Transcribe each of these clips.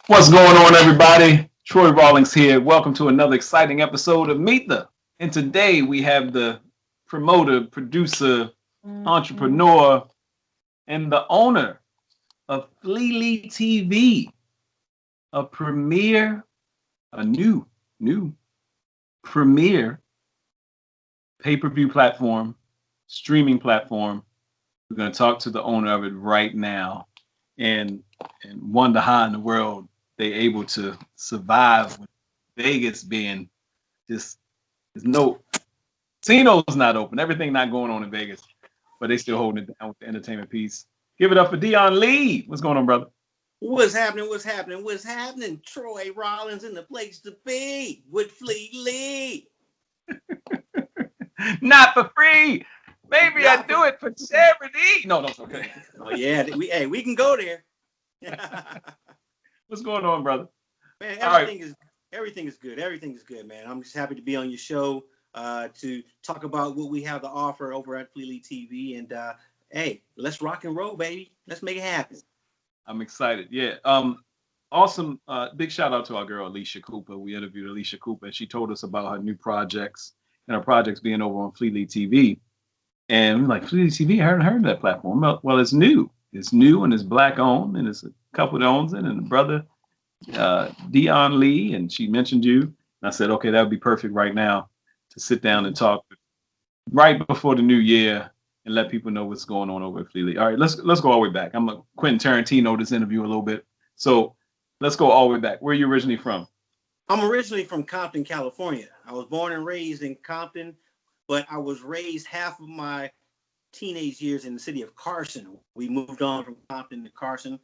What's going on, everybody? Troy Rawlings here. Welcome to another exciting episode of Meet the. And today we have the promoter, producer, entrepreneur, and the owner of Fleely TV, a premier, a new premier pay-per-view platform, streaming platform. We're going to talk to the owner of it right now and wonder how in the world they able to survive with Vegas being just there's no casinos not open, everything not going on in Vegas, but they still holding it down with the entertainment piece. Give it up for Dion Lee. What's going on, brother? What's happening? What's happening? What's happening? Troy Rollins in the place to be with Fleet Lee. Not for free. Maybe I Not do it for charity. No, that's okay. Oh yeah, we can go there. What's going on, brother? Man, All right. everything is good. Everything is good, man. I'm just happy to be on your show to talk about what we have to offer over at Fleet Lee TV. And hey, let's rock and roll, baby. Let's make it happen. I'm excited. Yeah. Awesome. Big shout out to our girl Alicia Cooper. We interviewed Alicia Cooper, and she told us about her new projects and her projects being over on Fleet Lee TV. And we're like, Fleet Lee TV, I haven't heard of that platform. Well, it's new. It's new and it's black owned, and it's a couple that owns it, and the brother Dion Lee, and she mentioned you. And I said, okay, that would be perfect right now to sit down and talk right before the new year and let people know what's going on over at Fleet Lee. All right, let's go all the way back. I'm a Quentin Tarantino this interview a little bit. So let's go all the way back. Where are you originally from? I'm originally from Compton, California. I was born and raised in Compton, but I was raised half of my teenage years in the city of Carson. We moved on from Compton to Carson,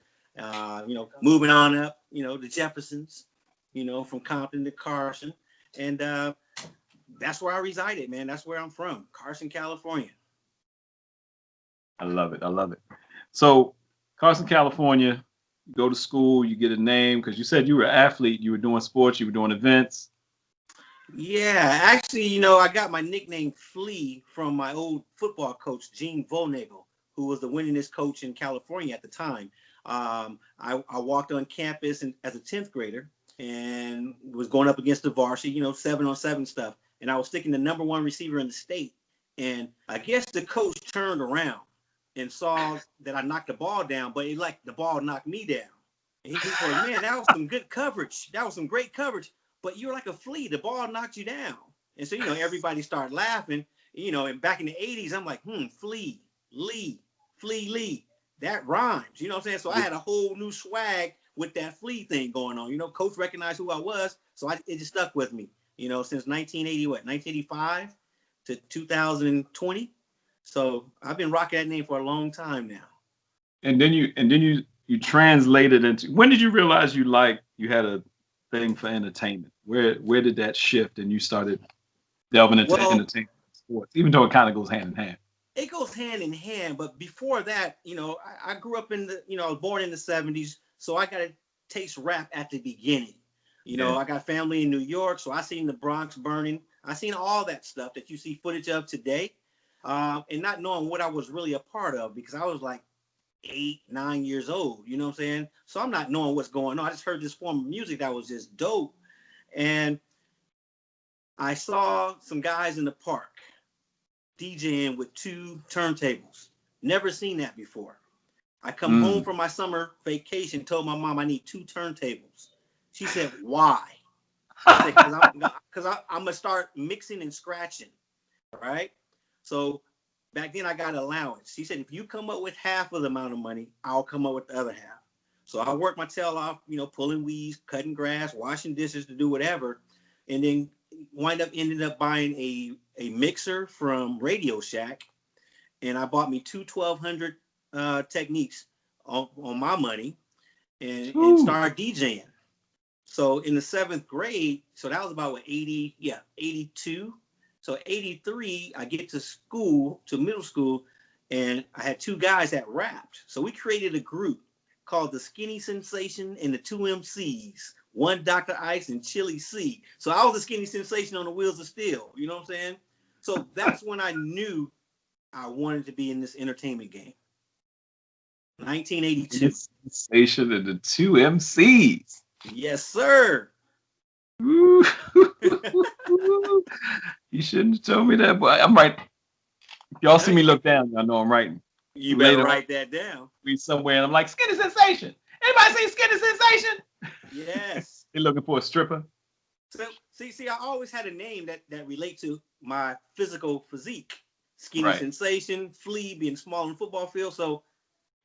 moving on up, the Jeffersons, from Compton to Carson. And that's where I resided, man. That's where I'm from, Carson, California. I love it. I love it. So Carson, California, you go to school, you get a name because you said you were an athlete, you were doing sports, you were doing events. Yeah, actually, I got my nickname Flea from my old football coach, Gene Volnagel, who was the winningest coach in California at the time. I walked on campus as a 10th grader and was going up against the varsity, 7-on-7 stuff. And I was sticking the number one receiver in the state. And I guess the coach turned around and saw that I knocked the ball down, but the ball knocked me down. And he was like, man, that was some good coverage. That was some great coverage. But you're like a flea. The ball knocked you down. And so, everybody started laughing. And back in the 80s, I'm like, Flea Lee. That rhymes. You know what I'm saying? So I had a whole new swag with that flea thing going on. Coach recognized who I was. So it just stuck with me, since 1985 to 2020. So I've been rocking that name for a long time now. And then you translated into, when did you realize you had a thing for entertainment? Where did that shift and you started delving into entertainment sports, even though it kind of goes hand in hand? It goes hand in hand, but before that, I grew up I was born in the 70s, so I got to taste rap at the beginning. I got family in New York, so I seen the Bronx burning. I seen all that stuff that you see footage of today, and not knowing what I was really a part of because I was like 8, 9 years old, you know what I'm saying? So I'm not knowing what's going on. I just heard this form of music that was just dope. And I saw some guys in the park DJing with 2 turntables. Never seen that before. I come home from my summer vacation, told my mom I need 2 turntables. She said, why? I said, because I'm going to start mixing and scratching, all right? So back then I got an allowance. She said, if you come up with half of the amount of money, I'll come up with the other half. So I worked my tail off, pulling weeds, cutting grass, washing dishes to do whatever. And then ended up buying a mixer from Radio Shack. And I bought me 2 1200 techniques on my money and started DJing. So in the 7th grade, so that was about 82. So 83, I get to middle school, and I had 2 guys that rapped. So we created a group called the Skinny Sensation and the 2 MCs, one Dr. Ice and Chili C. So I was the Skinny Sensation on the wheels of steel. You know what I'm saying? So that's when I knew I wanted to be in this entertainment game. 1982. Sensation and the 2 MCs. Yes, sir. Ooh. You shouldn't have told me that, but I'm right. Y'all see me look down, y'all know I'm writing. You better Later write that down. we somewhere and I'm like, Skinny Sensation. Anybody see Skinny Sensation? Yes. They're looking for a stripper. So see, I always had a name that relate to my physical physique. Skinny Sensation, Flea being small in the football field. So,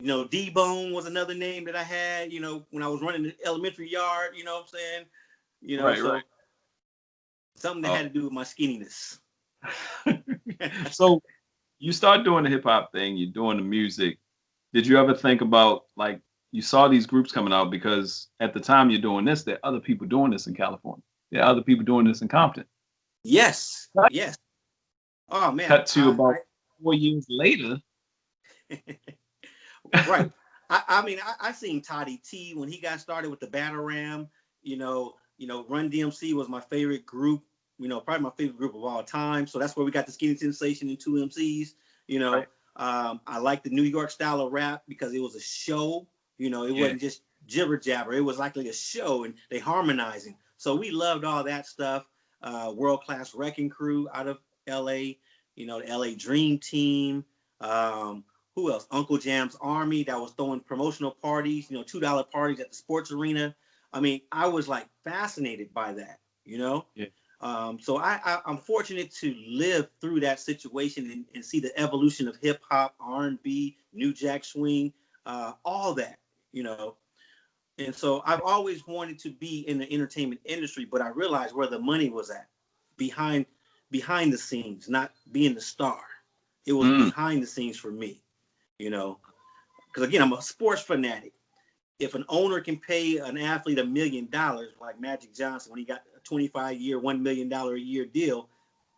D-Bone was another name that I had, when I was running the elementary yard, you know what I'm saying? Right. Something that had to do with my skinniness. So you start doing the hip hop thing, you're doing the music. Did you ever think about, like, you saw these groups coming out because at the time you're doing this, there are other people doing this in California. There are other people doing this in Compton. Yes. Yes. Oh man. Cut to about 4 years later. Right. I seen Toddy T when he got started with the Battle Ram. Run DMC was my favorite group. Probably my favorite group of all time. So that's where we got the Skinny Sensation and 2MCs. Right. I like the New York style of rap because it was a show. It wasn't just jibber jabber. It was like a show, and they harmonizing. So we loved all that stuff. World Class Wrecking Crew out of LA. The LA Dream Team. Who else? Uncle Jam's Army that was throwing promotional parties, $2 parties at the sports arena. I mean, I was like fascinated by that, Yeah. So I'm fortunate to live through that situation and see the evolution of hip hop, R&B, New Jack Swing, all that, And so I've always wanted to be in the entertainment industry, but I realized where the money was at, behind the scenes, not being the star. It was behind the scenes for me. Because again, I'm a sports fanatic. If an owner can pay an athlete $1 million, like Magic Johnson, when he got a 25-year, $1 million a year deal,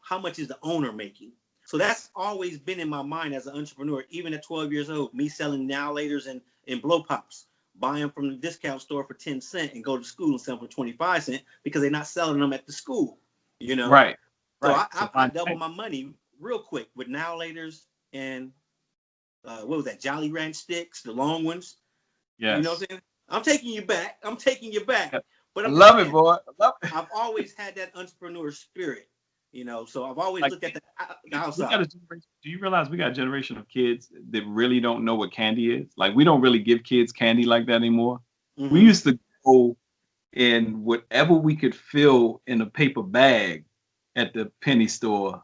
how much is the owner making? So that's always been in my mind as an entrepreneur, even at 12 years old, me selling now laters and blow pops, buy them from the discount store for 10 cents and go to school and sell them for 25 cents because they're not selling them at the school, Right. So I doubled my money real quick with now laters and what was that? Jolly Ranch sticks, the long ones. Yes. You know what I'm saying? I'm taking you back. But I love it, boy. I love it. I've always had that entrepreneur spirit, so I've always looked at the outside. Do you realize we got a generation of kids that really don't know what candy is? Like, we don't really give kids candy like that anymore. Mm-hmm. We used to go in whatever we could fill in a paper bag at the penny store.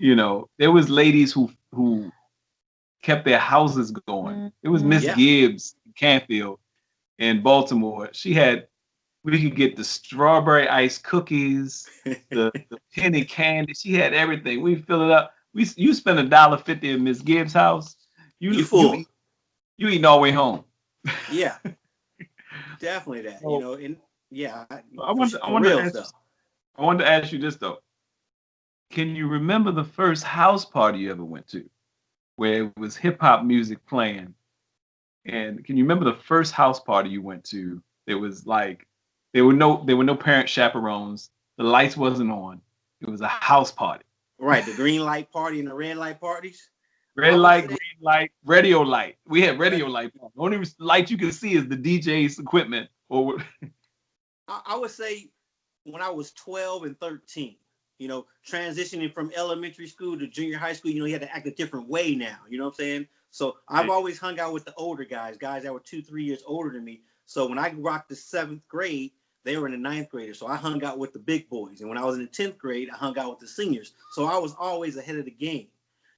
There was ladies who kept their houses going. It was Miss Gibbs in Canfield in Baltimore. We could get the strawberry ice cookies, the penny candy. She had everything. We fill it up. You spend $1.50 at Miss Gibbs' house. You full. You eating all the way home. Yeah, definitely that. I wanted to ask you this though. Can you remember the first house party you ever went to, where it was hip hop music playing? And can you remember the first house party you went to? It was like there were no parent chaperones. The lights wasn't on. It was a house party. Right, the green light party and the red light parties. Red light, green light, radio light. We had radio light. The only light you can see is the DJ's equipment. Or I would say when I was 12 and 13. Transitioning from elementary school to junior high school, you had to act a different way now. You know what I'm saying? So I've always hung out with the older guys that were 2-3 years older than me. So when I rocked the 7th grade, they were in the 9th graders. So I hung out with the big boys. And when I was in the 10th grade, I hung out with the seniors. So I was always ahead of the game,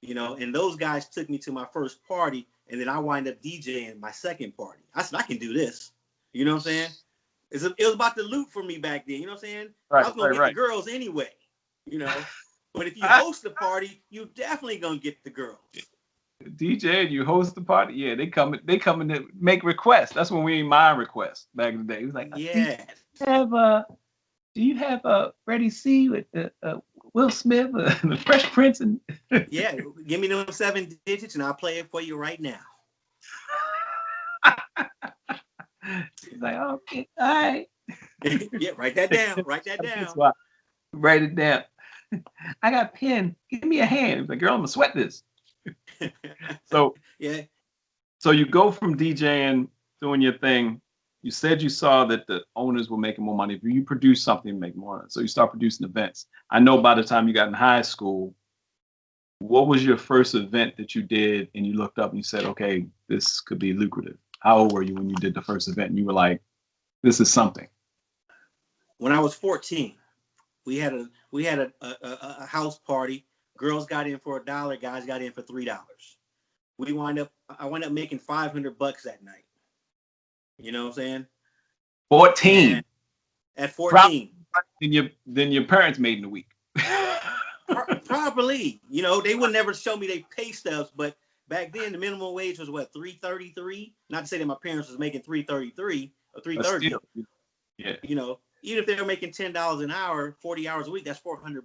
and those guys took me to my first party. And then I wind up DJing my second party. I said, I can do this. You know what I'm saying? It was about the loot for me back then. You know what I'm saying? Right, I was going to get the girls anyway. But if you host the party, you definitely gonna get the girls. DJ and you host the party, yeah, they come to make requests. That's when we ain't mind requests back in the day. It was like, yeah. Do you have Freddie C with Will Smith, the Fresh Prince, and yeah, give me them 7 digits and I'll play it for you right now. He's like, okay, all right. Yeah, write that down. Write it down. I got a pen. Give me a hand. He's like, girl, I'm gonna sweat this. So yeah. So you go from DJing, doing your thing, you said you saw that the owners were making more money. If you produce something, you make more. So you start producing events. I know by the time you got in high school, what was your first event that you did and you looked up and you said, okay, this could be lucrative? How old were you when you did the first event and you were like, this is something? When I was 14, we had a house party. Girls got in for $1, guys got in for $3. I wound up making $500 that night. You know what I'm saying? 14. And at 14. Than your parents made in a week. Probably. You know, they would never show me their pay stubs, but back then the minimum wage was what, $3.33? Not to say that my parents was making $3.33 or $3.30. Yeah. You know, even if they were making $10 an hour, 40 hours a week, that's $400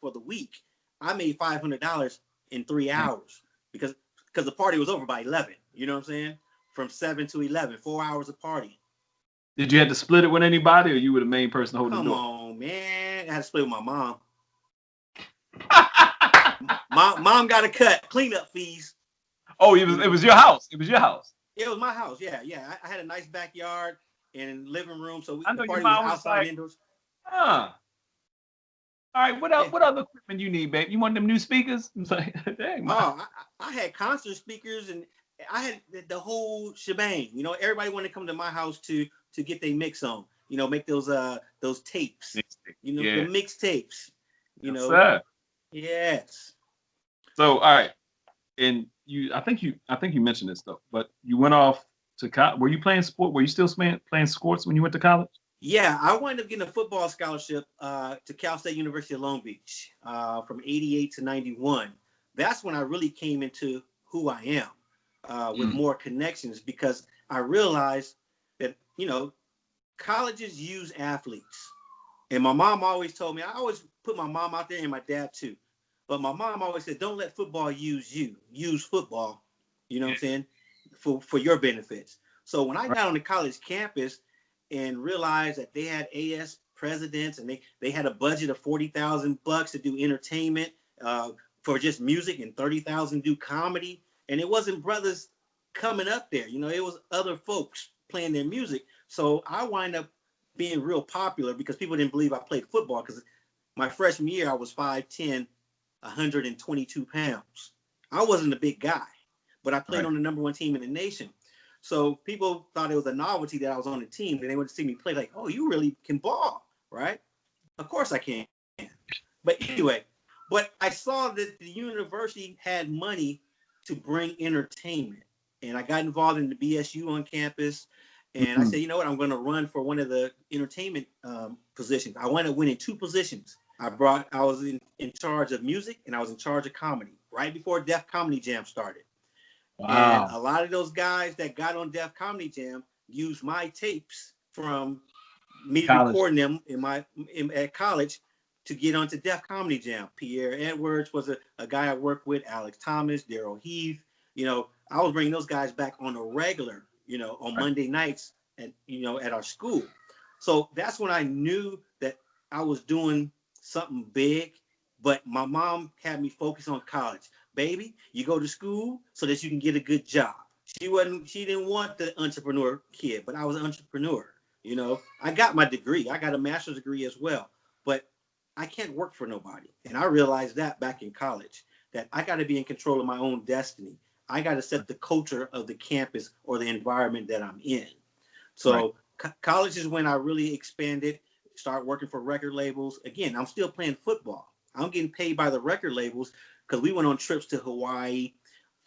for the week. I made $500 in 3 hours because the party was over by 11. You know what I'm saying? From 7 to 11, 4 hours of party. Did you have to split it with anybody, or you were the main person holding the door? Come on, man! I had to split with my mom. Mom got a cut, cleanup fees. Oh, it was your house. It was your house. It was my house. Yeah. I had a nice backyard and living room, so I know the party your mom was outside, like, indoors. Huh. All right, what else? What other equipment you need, babe? You want them new speakers? I'm like, dang, man. I had concert speakers and I had the whole shebang. You know, everybody wanted to come to my house to get their mix on. You know, make those tapes. You know, the mixtapes. You know. Sir. Yes. So, all right, and I think you mentioned this though, but you went off to college. Were you playing sport? Were you still playing sports when you went to college? Yeah, I wound up getting a football scholarship to Cal State University of Long Beach from 88 to 91. That's when I really came into who I am with more connections, because I realized that, you know, colleges use athletes. And my mom always told me, I always put my mom out there and my dad too. But my mom always said, don't let football use you. Use football, you know what I'm saying, for your benefits. So when I got on the college campus and realized that they had AS presidents and they had a budget of $40,000 to do entertainment for just music and $30,000 do comedy. And it wasn't brothers coming up there, you know, it was other folks playing their music. So I wind up being real popular because people didn't believe I played football, because my freshman year I was 5'10", 122 pounds. I wasn't a big guy, but I played on the #1 team in the nation. So people thought it was a novelty that I was on the team, and they would see me play like, oh, you really can ball, right? Of course I can. But anyway, but I saw that the university had money to bring entertainment, and I got involved in the BSU on campus. And I said, you know what, I'm going to run for one of the entertainment positions. I wound up winning 2 positions. I was in charge of music and I was in charge of comedy right before Def Comedy Jam started. Wow. And a lot of those guys that got on Def Comedy Jam used my tapes from me recording them at college to get onto Def Comedy Jam. Pierre Edwards was a guy I worked with, Alex Thomas, Daryl Heath. You know, I was bringing those guys back on a regular, you know, on Monday nights at our school. So that's when I knew that I was doing something big, but my mom had me focus on college. Baby, you go to school so that you can get a good job. She didn't want the entrepreneur kid, but I was an entrepreneur. You know, I got my degree. I got a master's degree as well, but I can't work for nobody. And I realized that back in college, that I got to be in control of my own destiny. I got to set the culture of the campus or the environment that I'm in. So college is when I really expanded, start working for record labels. Again, I'm still playing football. I'm getting paid by the record labels because we went on trips to Hawaii,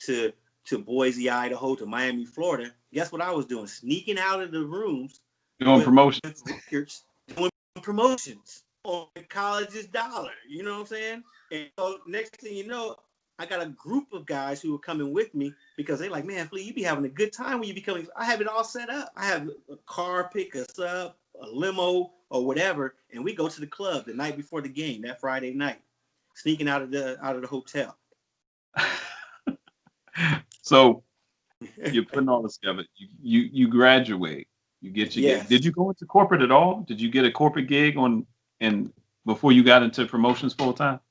to Boise, Idaho, to Miami, Florida. Guess what I was doing? Sneaking out of the rooms. Doing promotions. Doing promotions on the college's dollar. You know what I'm saying? And so next thing you know, I got a group of guys who were coming with me because they're like, man, Flea, you be having a good time when you be coming. I have it all set up. I have a car pick us up, a limo or whatever, and we go to the club the night before the game, that Friday night, sneaking out of the hotel. So you're putting all this together. You graduate. You get your gig. Did you go into corporate at all? Did you get a corporate gig before you got into promotions full time?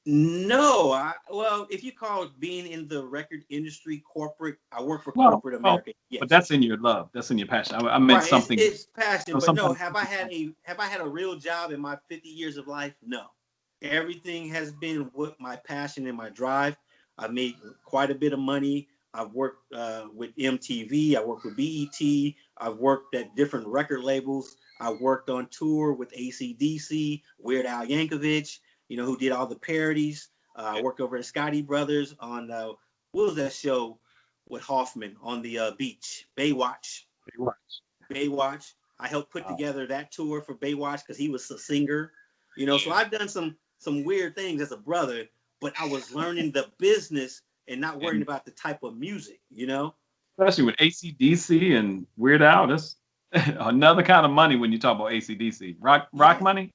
No, well, if you call being in the record industry corporate, I work for Well, corporate well, America. but Yes. that's in your love. That's in your passion. I meant Right, something. it's passion, but no. Sometimes. Have I had a real job in my 50 years of life? No. Everything has been with my passion and my drive. I've made quite a bit of money. I've worked with MTV. I worked with BET. I've worked at different record labels. I worked on tour with AC/DC, Weird Al Yankovic, who did all the parodies. I worked over at Scotty Brothers on what was that show with Hoffman on the beach? Baywatch. Baywatch. I helped put together that tour for Baywatch because he was a singer. So I've done some weird things as a brother, but I was learning the business and not worrying about the type of music. Especially with AC/DC and Weird Al, that's another kind of money when you talk about AC/DC. Rock money.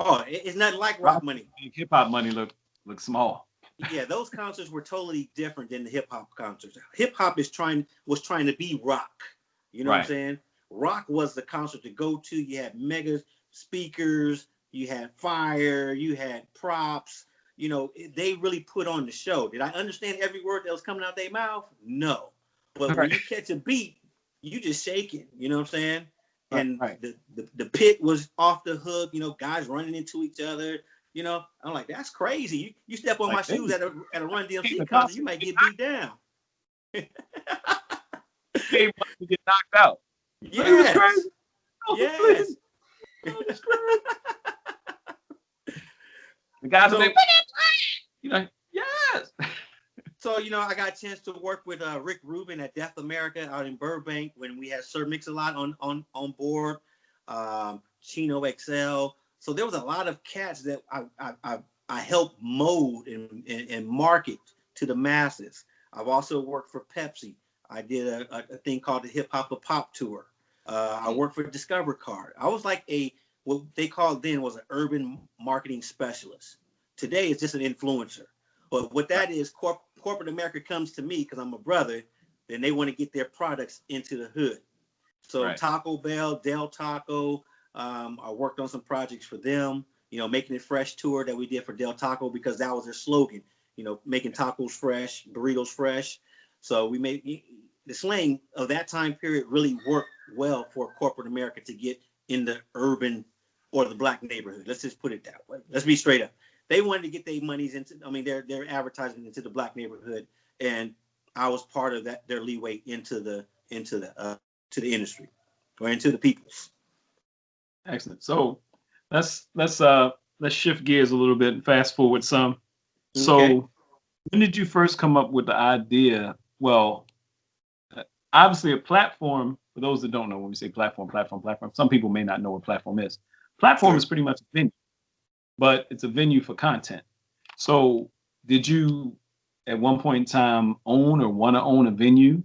Oh, it's nothing like rock money. Hip hop money look small. Yeah, those concerts were totally different than the hip hop concerts. Hip hop was trying to be rock. You know what I'm saying? Rock was the concert to go to. You had mega speakers, you had fire, you had props. They really put on the show. Did I understand every word that was coming out their mouth? No. But when you catch a beat, you just shake it. You know what I'm saying? And the pit was off the hook. Guys running into each other. I'm like, that's crazy. You step on my shoes at a Run DMC concert, you might get beat down. Hey, you get knocked out. Yes. Yes. The guys are like, yes. So, I got a chance to work with Rick Rubin at Deaf America out in Burbank when we had Sir Mix-a-Lot on board, Chino XL. So there was a lot of cats that I helped mold and market to the masses. I've also worked for Pepsi. I did a thing called the Hip Hop Pop Tour. I worked for Discover Card. I was like what they called then was an urban marketing specialist. Today it's just an influencer. But what that is, corporate America comes to me because I'm a brother, then they want to get their products into the hood. So Taco Bell, Del Taco, I worked on some projects for them, Making It Fresh tour that we did for Del Taco because that was their slogan, making tacos fresh, burritos fresh. So we made the slang of that time period really worked well for corporate America to get in the urban or the black neighborhood. Let's just put it that way. Let's be straight up. They wanted to get their monies into, their advertising into the black neighborhood, and I was part of that, their leeway into the industry or into the peoples. Excellent. So let's shift gears a little bit and fast forward some. Okay. So when did you first come up with the idea? Well, obviously a platform, for those that don't know, when we say platform, some people may not know what platform is. Platform is pretty much a venue, but it's a venue for content. So did you at one point in time own or want to own a venue?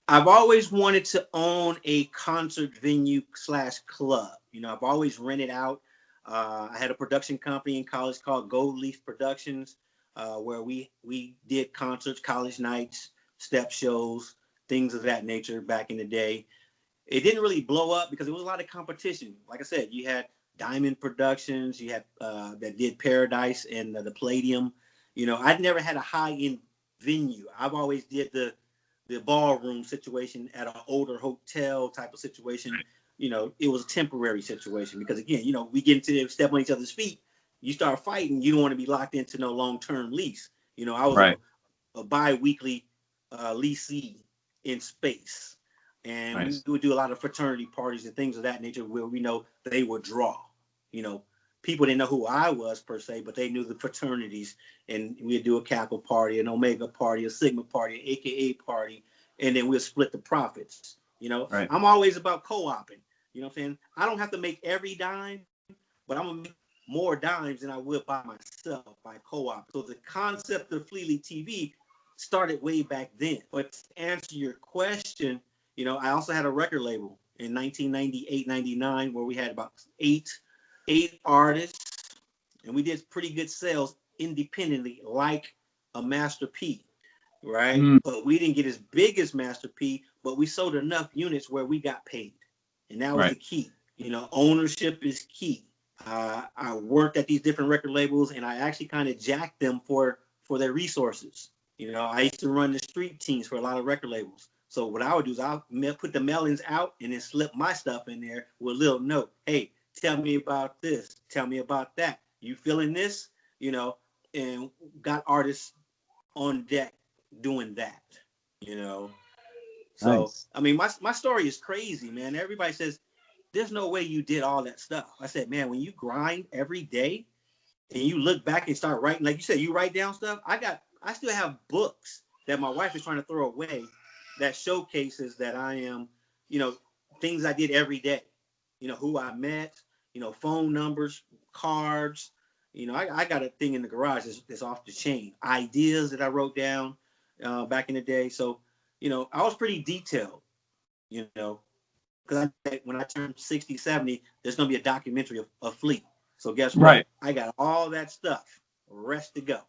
I've always wanted to own a concert venue / club. I've always rented out. I had a production company in college called Gold Leaf Productions, where we did concerts, college nights, step shows, things of that nature back in the day. It didn't really blow up because there was a lot of competition. Like I said, you had Diamond Productions, you had that did Paradise and the Palladium. I'd never had a high-end venue. I've always did the ballroom situation at an older hotel type of situation. It was a temporary situation because again, we get into step on each other's feet. You start fighting, you don't want to be locked into no long-term lease. I was a bi-weekly leasee in space. And we would do a lot of fraternity parties and things of that nature where we know they would draw. People didn't know who I was per se, but they knew the fraternities. And we'd do a Kappa party, an Omega party, a Sigma party, an AKA party, and then we'll split the profits. I'm always about co-oping. You know what I'm saying? I don't have to make every dime, but I'm going to make more dimes than I would by myself by co-op. So the concept of Fleet League TV started way back then. But to answer your question, I also had a record label in 1998, 99, where we had about eight artists, and we did pretty good sales independently, like a Master P, right? But we didn't get as big as Master P, but we sold enough units where we got paid, and that was the key. Ownership is key. I worked at these different record labels, and I actually kind of jacked them for their resources. You know, I used to run the street teams for a lot of record labels. So what I would do is I'll put the mailings out and then slip my stuff in there with a little note. Hey, tell me about this. Tell me about that. You feeling this? You know, and got artists on deck doing that, you know. So, Nice. I mean, my story is crazy, man. Everybody says, there's no way you did all that stuff. I said, man, when you grind every day and you look back and start writing, like you said, you write down stuff. I still have books that my wife is trying to throw away that showcases that I am, you know, things I did every day, you know, who I met, you know, phone numbers, cards. You know, I got a thing in the garage that's off the chain. Ideas that I wrote down back in the day. So, you know, I was pretty detailed, you know, because when I turn 60, 70, there's going to be a documentary of Fleet. So guess what? Right. I got all that stuff. Rest to go.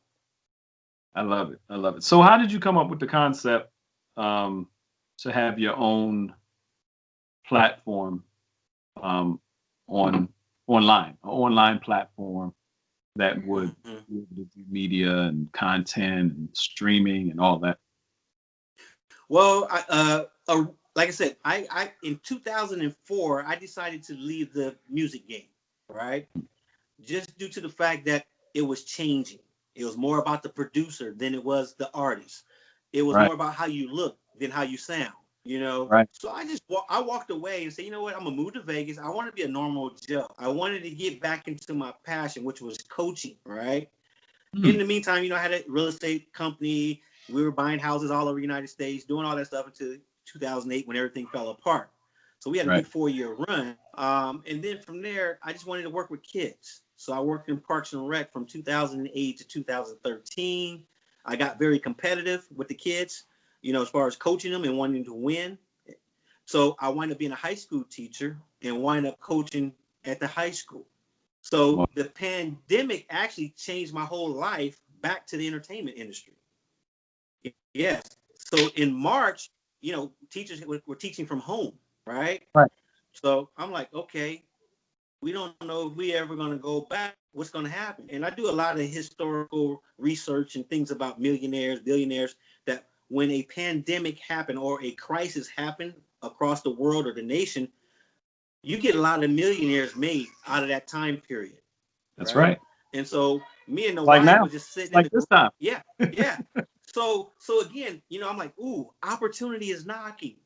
I love it. I love it. So how did you come up with the concept to have your own platform on online, an online platform that would do media and content and streaming and all that? Well, like I said, I in 2004, I decided to leave the music game, right? Just due to the fact that it was changing. It was more about the producer than it was the artist. It was more about how you look than how you sound, you know? Right. So I walked away and said, you know what? I'm going to move to Vegas. I want to be a normal Joe. I wanted to get back into my passion, which was coaching, right? In the meantime, you know, I had a real estate company. We were buying houses all over the United States, doing all that stuff until 2008 when everything fell apart. So we had a good 4-year run. And then from there, I just wanted to work with kids. So I worked in Parks and Rec from 2008 to 2013. I got very competitive with the kids, you know, as far as coaching them and wanting to win. So I wound up being a high school teacher and wind up coaching at the high school. So the pandemic actually changed my whole life back to the entertainment industry. Yes. So in March, you know, teachers were teaching from home, right? Right. So I'm like, okay, we don't know if we ever going to go back. What's going to happen? And I do a lot of historical research and things about millionaires, billionaires, that when a pandemic happened or a crisis happened across the world or the nation, you get a lot of millionaires made out of that time period. That's right. And so me and the like wife now. was just sitting like this time. Yeah. So again, you know, I'm like, ooh, opportunity is knocking.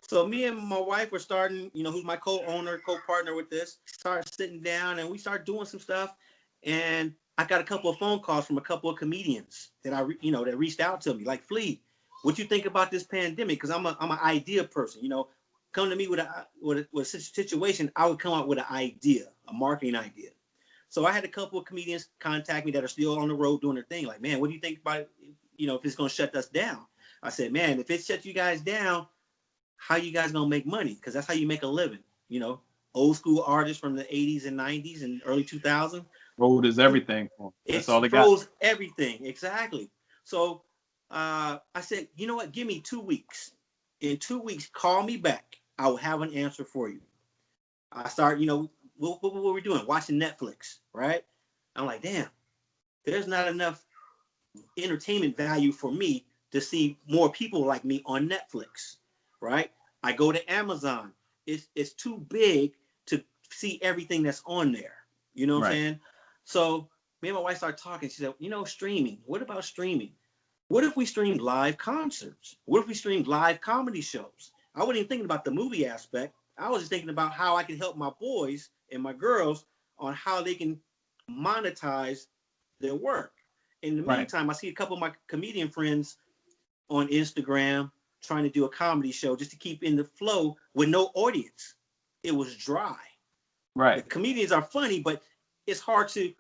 So me and my wife were starting, you know, who's my co-owner, co-partner with this, started sitting down and we started doing some stuff. And I got a couple of phone calls from a couple of comedians that that reached out to me, like, Fleet, what you think about this pandemic? Because I'm an idea person, you know. Come to me with a situation, I would come up with an idea, a marketing idea. So I had a couple of comedians contact me that are still on the road doing their thing. Like, man, what do you think about it? You know, if it's going to shut us down? I said, man, if it shuts you guys down, how you guys going to make money? Because that's how you make a living. You know, old school artists from the 80s and 90s and early 2000s. Road is everything. That's all they got. Froze everything. Exactly. So I said, you know what? Give me 2 weeks. In 2 weeks, call me back. I will have an answer for you. I start, you know, what were we doing? Watching Netflix, right? I'm like, damn, there's not enough entertainment value for me to see more people like me on Netflix, right? I go to Amazon. It's too big to see everything that's on there. You know what I'm saying? So me and my wife started talking. She said, you know, streaming. What about streaming? What if we streamed live concerts? What if we streamed live comedy shows? I wasn't even thinking about the movie aspect. I was just thinking about how I can help my boys and my girls on how they can monetize their work. In the meantime, I see a couple of my comedian friends on Instagram trying to do a comedy show just to keep in the flow with no audience. It was dry. Right. The comedians are funny, but it's hard to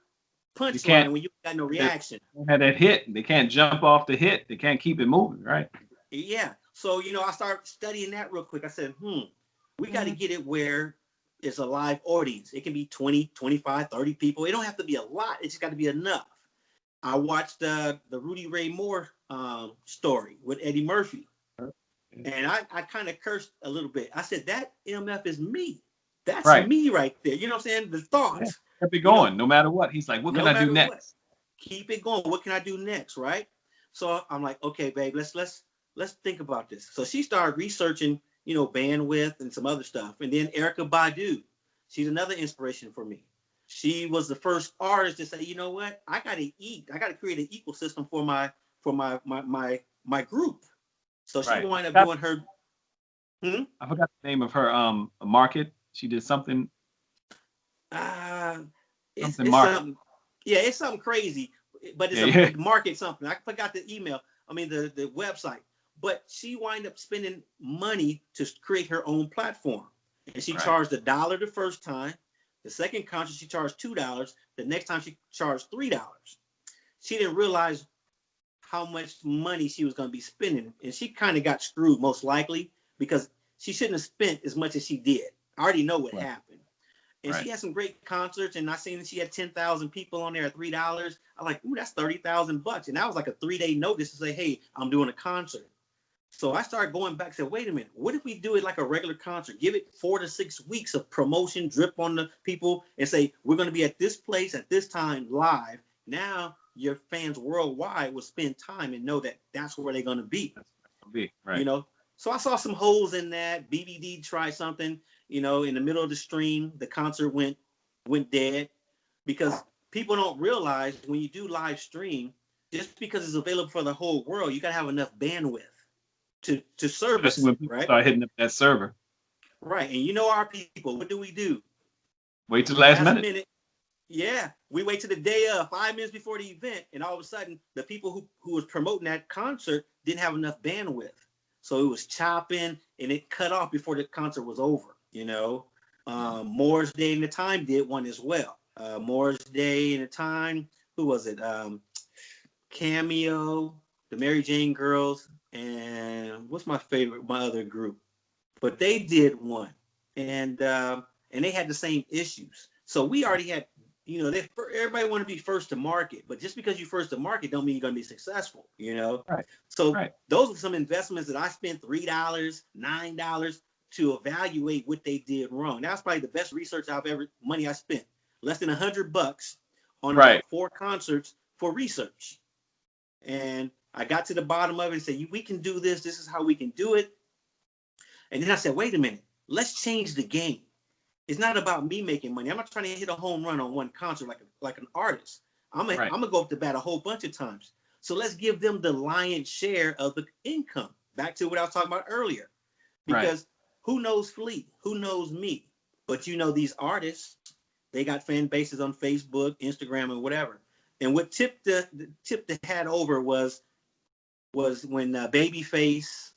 punchline when you got no reaction. They had that hit. They can't jump off the hit. They can't keep it moving, right? Yeah. So, you know, I started studying that real quick. I said, we got to get it where it's a live audience. It can be 20, 25, 30 people. It don't have to be a lot. It just got to be enough. I watched the Rudy Ray Moore story with Eddie Murphy. And I kind of cursed a little bit. I said, that MF is me. That's me right there. You know what I'm saying? The thoughts. kept it You know, going no matter what. He's like, what can no I do matter what, next? keep it going. What can I do next, right? So I'm like, okay, babe, let's think about this. So she started researching, bandwidth and some other stuff. And then Erykah Badu, she's another inspiration for me. She was the first artist to say, you know what, I gotta eat. I gotta create an ecosystem for my group. So she Right. wound up doing her. I forgot the name of her market. She did something Uh, it's market. something. Yeah, it's something crazy, but it's Yeah. a market something. I forgot the email. I mean the website. But she wind up spending money to create her own platform, and she charged $1 the first time. The second concert she charged $2. The next time she charged $3. She didn't realize how much money she was going to be spending, and she kind of got screwed most likely because she shouldn't have spent as much as she did. I already know what happened. And she had some great concerts, and I seen that she had 10,000 people on there at $3. I'm like, ooh, that's $30,000. And that was like a 3-day notice to say, hey, I'm doing a concert. So I started going back and said, wait a minute, what if we do it like a regular concert? Give it 4 to 6 weeks of promotion, drip on the people, and say, we're going to be at this place at this time live. Now your fans worldwide will spend time and know that that's where they're going to be. Right. So I saw some holes in that. BBD tried something, in the middle of the stream, the concert went dead because people don't realize when you do live stream, just because it's available for the whole world, you got to have enough bandwidth to service it, right? Start hitting up that server. Right. And our people, what do? Wait till the last minute. Yeah, we wait till the day of 5 minutes before the event, and all of a sudden, the people who was promoting that concert didn't have enough bandwidth. So it was chopping, and it cut off before the concert was over, Morris Day and the Time did one as well. Morris Day and the Time, who was it? Cameo, the Mary Jane Girls, and what's my other group? But they did one, and they had the same issues. So we already had, everybody want to be first to market, but just because you're first to market don't mean you're going to be successful, Right. So those are some investments that I spent $3, $9 to evaluate what they did wrong. That's probably the best research money I spent. Less than $100 on about 4 concerts for research. And I got to the bottom of it and said, we can do this. This is how we can do it. And then I said, wait a minute, let's change the game. It's not about me making money. I'm not trying to hit a home run on one concert like an artist. I'm gonna go up to bat a whole bunch of times. So let's give them the lion's share of the income. Back to what I was talking about earlier. Because who knows Flea? Who knows me? But these artists, they got fan bases on Facebook, Instagram, and whatever. And what tipped the hat over was when Babyface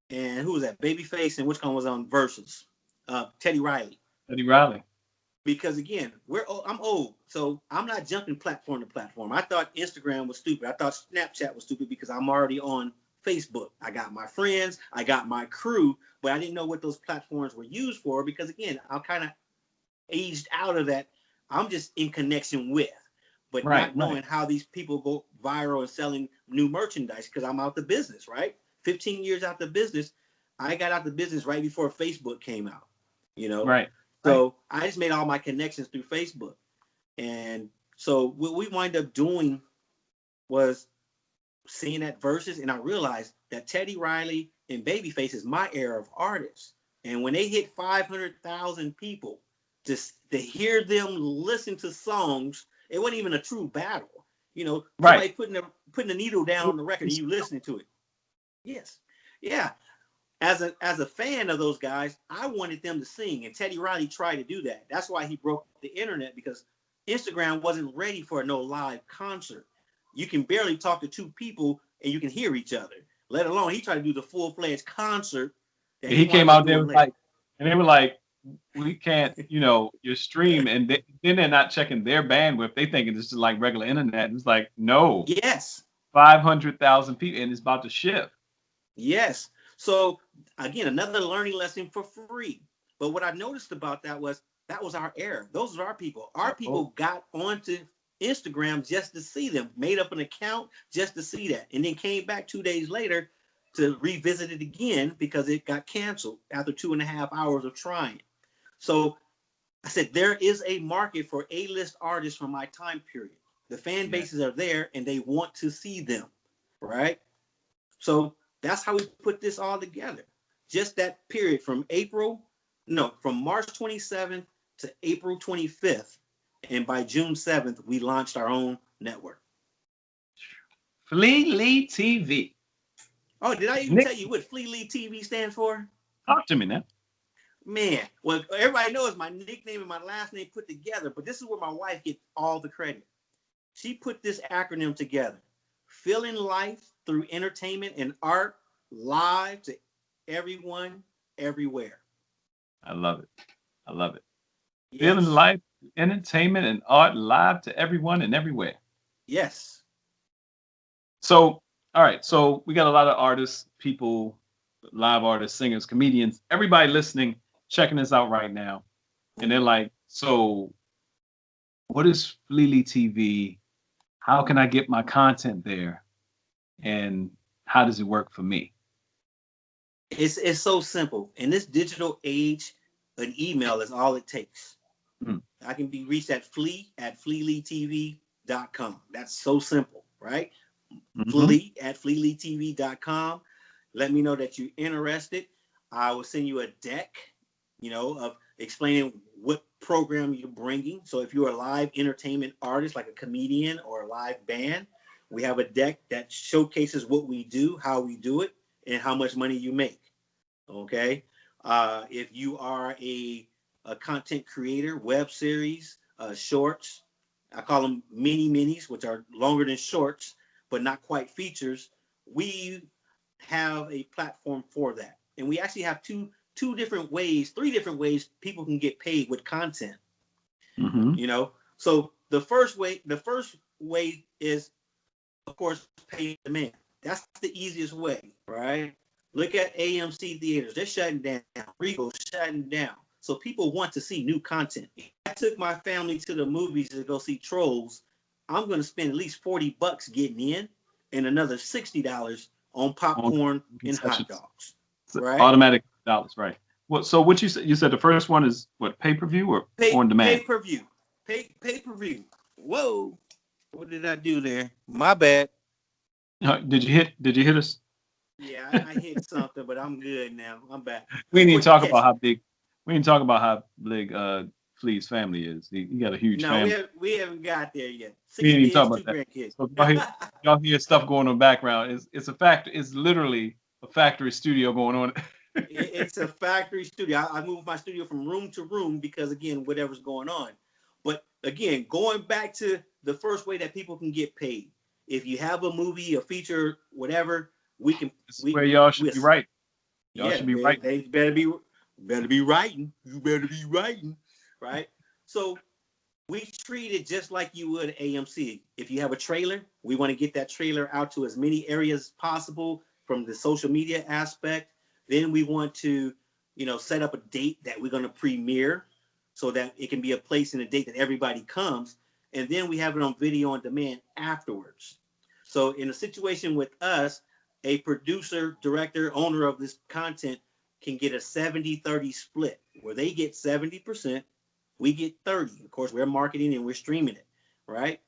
and who was that? Babyface and which one was on Versus? Teddy Riley. Because again, I'm old, so I'm not jumping platform to platform. I thought Instagram was stupid. I thought Snapchat was stupid because I'm already on Facebook. I got my friends, I got my crew, but I didn't know what those platforms were used for because again, I'm kind of aged out of that. I'm just in connection with, but not knowing how these people go viral and selling new merchandise because I'm out the business, right? 15 years out the business. I got out the business right before Facebook came out, So I just made all my connections through Facebook. And so what we wind up doing was seeing that Versus, and I realized that Teddy Riley and Babyface is my era of artists. And when they hit 500,000 people, just to hear them listen to songs, it wasn't even a true battle. Somebody putting a needle down on the record and you listening to it. Yes. Yeah. As a fan of those guys, I wanted them to sing, and Teddy Riley tried to do that. That's why he broke the internet, because Instagram wasn't ready for no live concert. You can barely talk to 2 people and you can hear each other, let alone he tried to do the full-fledged concert. He came out there and they were like, we can't, your stream, and then they're not checking their bandwidth. They thinking it's just like regular internet. And it's like, no. Yes. 500,000 people, and it's about to shift. Yes. So again, another learning lesson for free. But what I noticed about that was our era. Those are our people. Our people got onto Instagram just to see them, made up an account just to see that, and then came back 2 days later to revisit it again because it got canceled after 2.5 hours of trying. So I said, there is a market for A-list artists from my time period. The fan bases are there and they want to see them, right? So that's how we put this all together. Just that period from March 27th to April 25th. And by June 7th, we launched our own network. Flea Lee TV. Oh, did I even tell you what Flea Lee TV stands for? Talk to me now. Man, well, everybody knows my nickname and my last name put together, but this is where my wife gets all the credit. She put this acronym together. Feeling life through entertainment and art, live to everyone, everywhere. I love it. I love it. Yes. Feeling life, entertainment, and art live to everyone and everywhere. Yes. So, all right. So we got a lot of artists, people, live artists, singers, comedians, everybody listening, checking this out right now. And they're like, so what is Flea Lee TV? How can I get my content there? And how does it work for me? It's so simple. In this digital age, an email is all it takes. I can be reached at flea@flealeetv.com. That's so simple, right? Flea@flealeetv.com. Let me know that you're interested. I will send you a deck, of explaining what program you're bringing. So if you're a live entertainment artist, like a comedian or a live band, we have a deck that showcases what we do, how we do it, and how much money you make. Okay. If you are a content creator, web series, shorts, I call them mini minis, which are longer than shorts, but not quite features. We have a platform for that. And we actually have three different ways people can get paid with content. So the first way is, of course, pay demand. That's the easiest way, right? Look at AMC theaters. They're shutting down. Regal's shutting down. So people want to see new content. I took my family to the movies to go see Trolls. I'm going to spend at least $40 getting in and another $60 on popcorn and hot dogs. Right? Automatic dollars, right? So what you said? You said the first one is what, pay-per-view or on demand? Pay-per-view. Pay-per-view. Whoa. What did I do there? My bad. Did you hit us? Yeah, I hit something, but I'm good now. I'm back. We didn't talk about how big. We didn't talk about how big Flea's family is. He got a huge family. No, we haven't got there yet. We didn't even talk about that. Grandkids. So y'all hear stuff going on in the background. It's literally a factory studio going on. It's a factory studio. I moved my studio from room to room because, again, whatever's going on. But again, going back to the first way that people can get paid. If you have a movie, a feature, whatever, we can. Where y'all should be writing. Y'all should be writing. They better be writing. You better be writing, right? So we treat it just like you would AMC. If you have a trailer, we want to get that trailer out to as many areas as possible from the social media aspect. Then we want to, set up a date that we're going to premiere so that it can be a place and a date that everybody comes. And then we have it on video on demand afterwards. So in a situation with us, a producer, director, owner of this content can get a 70-30 split where they get 70%, we get 30. Of course, we're marketing and we're streaming it, right?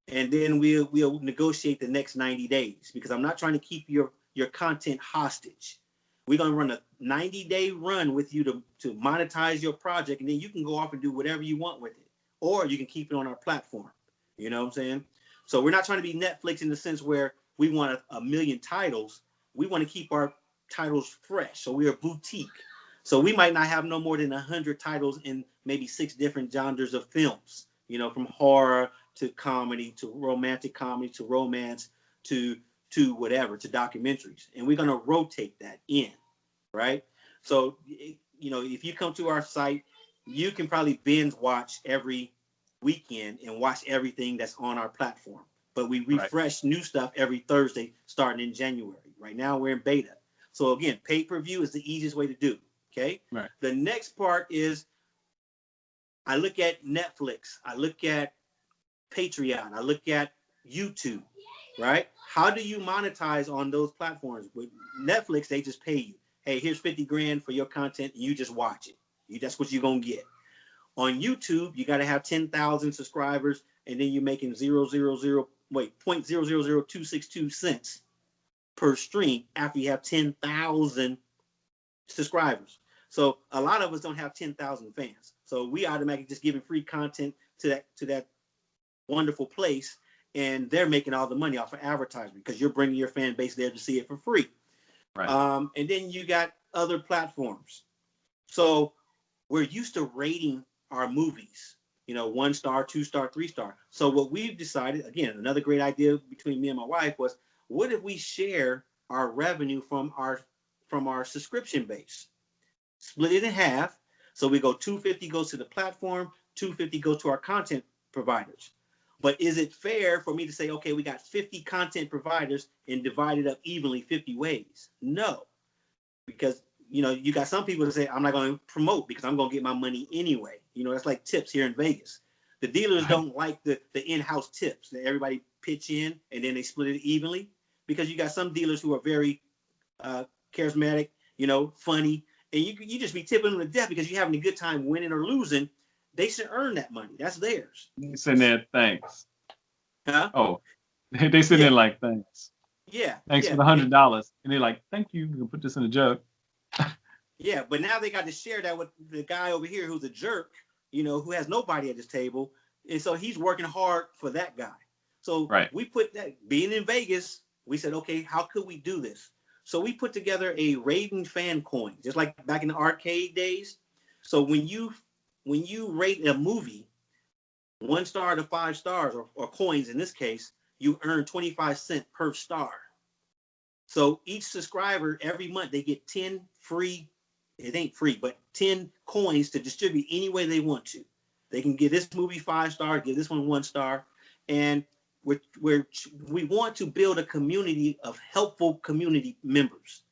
And then we'll negotiate the next 90 days because I'm not trying to keep your content hostage. We're going to run a 90-day run with you to monetize your project, and then you can go off and do whatever you want with it. Or you can keep it on our platform. You know what I'm saying? So we're not trying to be Netflix in the sense where we want a million titles. We want to keep our titles fresh. So we're a boutique. So we might not have no more than 100 titles in maybe 6 different genres of films, from horror to comedy to romantic comedy to romance to whatever, to documentaries. And we're going to rotate that in, right? So, if you come to our site, you can probably binge watch every weekend and watch everything that's on our platform. But we refresh new stuff every Thursday starting in January. Right now we're in beta. So again, pay-per-view is the easiest way to do. Okay. Right. The next part is I look at Netflix, I look at Patreon, I look at YouTube, right? How do you monetize on those platforms? With Netflix, they just pay you. Hey, here's $50,000 for your content, and you just watch it. That's what you're gonna get. On YouTube, you got to have 10,000 subscribers, and then you're making 0.000262 cents per stream after you have 10,000 subscribers. So a lot of us don't have 10,000 fans. So we automatically just giving free content to that wonderful place, and they're making all the money off of advertising because you're bringing your fan base there to see it for free. Right. And then you got other platforms. So we're used to rating our movies, 1 star, 2 star, 3 star. So what we've decided, again, another great idea between me and my wife was, what if we share our revenue from our subscription base? Split it in half. So we go 250 goes to the platform, 250 goes to our content providers. But is it fair for me to say, okay, we got 50 content providers and divide it up evenly 50 ways? No, because you got some people that say, I'm not going to promote because I'm going to get my money anyway. That's like tips here in Vegas. The dealers don't like the in-house tips that everybody pitch in and then they split it evenly, because you got some dealers who are very charismatic, funny, and you just be tipping them to death because you're having a good time winning or losing. They should earn that money. That's theirs. They sitting there, thanks. Huh? Oh, they sitting there like, thanks. Yeah. Thanks for the $100. And they're like, thank you. You can put this in a jug. Yeah, but now they got to share that with the guy over here who's a jerk, who has nobody at his table. And so he's working hard for that guy. So we put that, being in Vegas, we said, okay, how could we do this? So we put together a Raven fan coin, just like back in the arcade days. So when you rate a movie 1 star to 5 stars, or coins in this case, you earn 25 cents per star. So each subscriber every month, they get 10 free, it ain't free, but 10 coins to distribute any way they want to. They can give this movie 5 stars, give this one 1 star. And we want to build a community of helpful community members.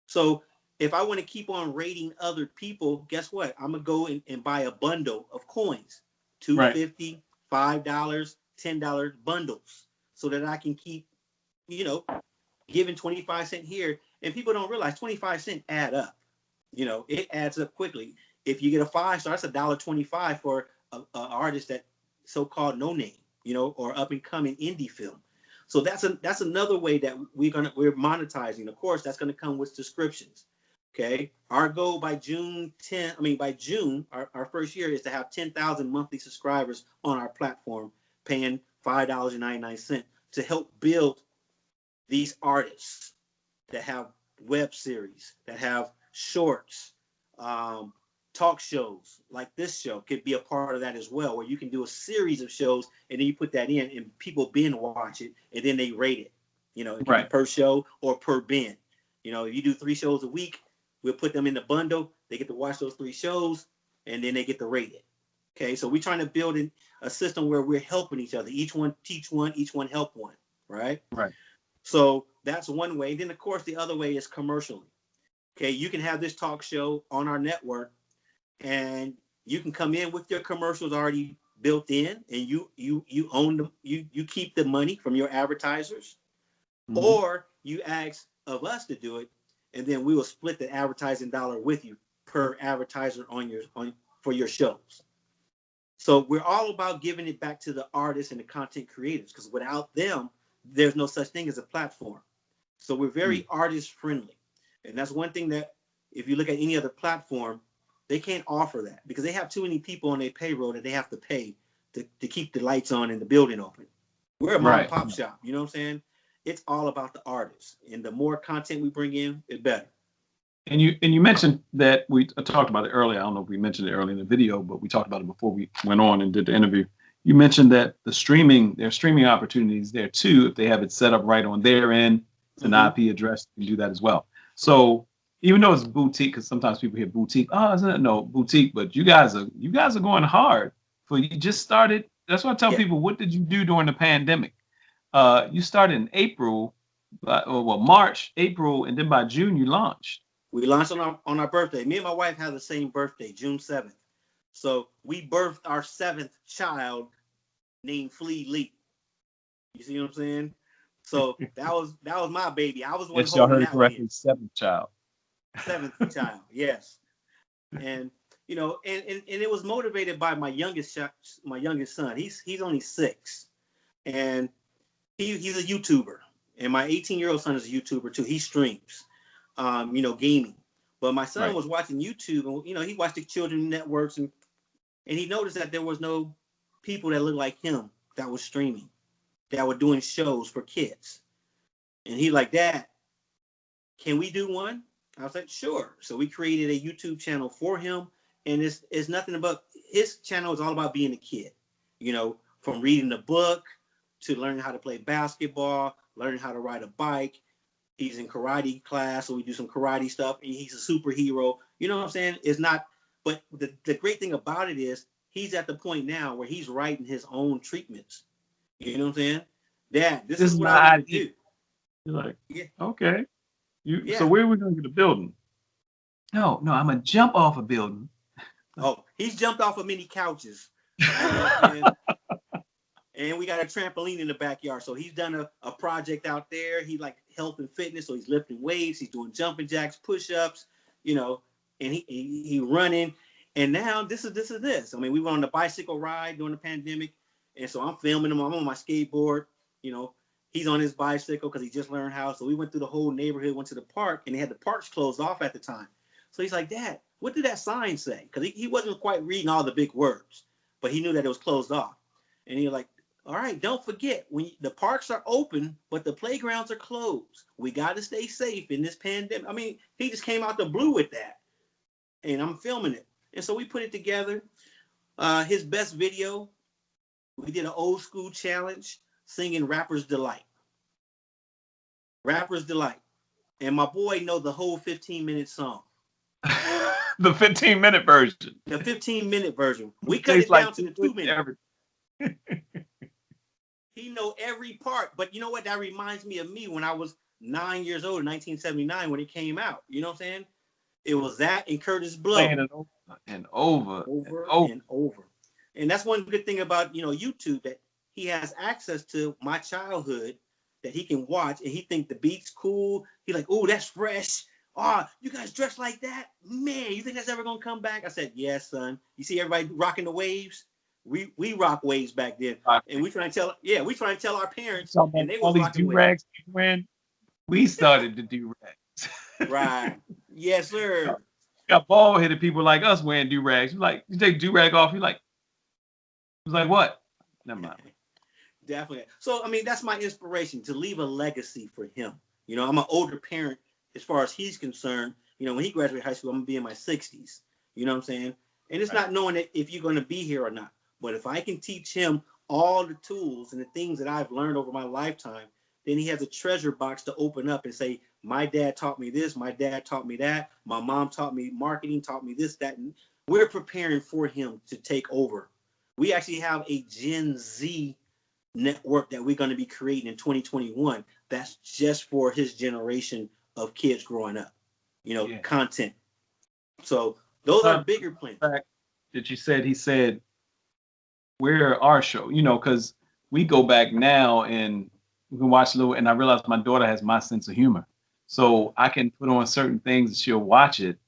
So if I want to keep on rating other people, guess what? I'm going to go and buy a bundle of coins, $2.50, $5, $10 bundles, so that I can keep, giving 25 cents here. And people don't realize 25 cents add up. It adds up quickly. If you get a 5 star, that's $1.25 for an artist that so-called no name, or up and coming indie film. So that's another way that we're monetizing. Of course, that's going to come with subscriptions. Okay. Our goal by June, our first year, is to have 10,000 monthly subscribers on our platform, paying $5.99 to help build these artists that have web series, that have shorts, talk shows like this show could be a part of that as well, where you can do a series of shows and then you put that in and people binge watch it and then they rate it, per show or per bin. If you do 3 shows a week, we'll put them in the bundle. They get to watch those 3 shows and then they get to rate it. Okay, so we're trying to build a system where we're helping each other. Each one teach one, each one help one, right? Right. So that's one way. Then, of course, the other way is commercially. Okay, you can have this talk show on our network, and you can come in with your commercials already built in, and you own them. You keep the money from your advertisers, or you ask of us to do it, and then we will split the advertising dollar with you per advertiser for your shows. So we're all about giving it back to the artists and the content creators, because without them, there's no such thing as a platform. So we're very artist friendly. And that's one thing that if you look at any other platform, they can't offer that because they have too many people on their payroll that they have to pay to keep the lights on and the building open. We're a mom and pop shop. You know what I'm saying? It's all about the artists. And the more content we bring in, the better. And you mentioned that we talked about it earlier. I don't know if we mentioned it earlier in the video, but we talked about it before we went on and did the interview. You mentioned that there are streaming opportunities there too. If they have it set up right on their end, it's an IP address, you can do that as well. So even though it's boutique, because sometimes people hear boutique, isn't it? No, boutique, but you guys are going hard. You just started. That's why I tell people, what did you do during the pandemic? You started in April, March, April, and then by June you launched. We launched on our birthday. Me and my wife have the same birthday, June 7th. So we birthed our 7th child named Flea Lee. You see what I'm saying? So that was my baby. I was the one holding that correctly, 7th child. 7th child, yes. And and it was motivated by my youngest son. He's only 6, and he's a YouTuber, and my 18-year-old son is a YouTuber too. He streams, gaming. But my son was watching YouTube, and he watched the children networks, and he noticed that there was no people that looked like him that was streaming, that were doing shows for kids. And he like, Dad, can we do one? I was like, sure. So we created a YouTube channel for him, and it's nothing but, his channel is all about being a kid, from reading the book to learning how to play basketball, learning how to ride a bike. He's in karate class, so we do some karate stuff, and he's a superhero. You know what I'm saying? It's not, but the great thing about it is he's at the point now where he's writing his own treatments. You know what I'm saying? Dad, this is what I want to do. You're like, okay. So where are we going to get a building? No, I'm going to jump off a building. Oh, he's jumped off of many couches. And we got a trampoline in the backyard. So he's done a project out there. He like health and fitness. So he's lifting weights. He's doing jumping jacks, push-ups, and he running. And now this is. I mean, we went on the bicycle ride during the pandemic. And so I'm filming him. I'm on my skateboard. He's on his bicycle because he just learned how. So we went through the whole neighborhood, went to the park, and they had the parks closed off at the time. So he's like, Dad, what did that sign say? Because he wasn't quite reading all the big words, but he knew that it was closed off. And he was like, all right, don't forget, when the parks are open, but the playgrounds are closed. We got to stay safe in this pandemic. I mean, he just came out the blue with that. And I'm filming it. And so we put it together. His best video, we did an old school challenge singing Rapper's Delight. Rapper's Delight. And my boy know the whole 15-minute song. The 15-minute version. The 15-minute version. We cut it down to the 2 minutes. He know every part, but you know what? That reminds me of me when I was 9 years old in 1979 when it came out. You know what I'm saying? It was that and Curtis Blow. Playing it over and over. And that's one good thing about, YouTube, that he has access to my childhood that he can watch, and he think the beat's cool. He like, oh, that's fresh. Oh, you guys dress like that? Man, you think that's ever going to come back? I said, yes, son. You see everybody rocking the waves? We rock waves back then, and we trying to tell our parents, and they all these do-rags when we started to do-rags. Right. Yes, sir. Got bald-headed people like us wearing do-rags. You like, you take do-rag off, you like, it was like, what? Never mind. Definitely. So, I mean, that's my inspiration, to leave a legacy for him. I'm an older parent as far as he's concerned. When he graduated high school, I'm going to be in my 60s. You know what I'm saying? And it's not knowing if you're going to be here or not. But if I can teach him all the tools and the things that I've learned over my lifetime, then he has a treasure box to open up and say, my dad taught me this, my dad taught me that, my mom taught me marketing, taught me this, that. And we're preparing for him to take over. We actually have a Gen Z network that we're going to be creating in 2021. That's just for his generation of kids growing up, content. So those are bigger plans. That you said, he said, where our show, because we go back now and we can watch little, and I realize my daughter has my sense of humor. So I can put on certain things and she'll watch it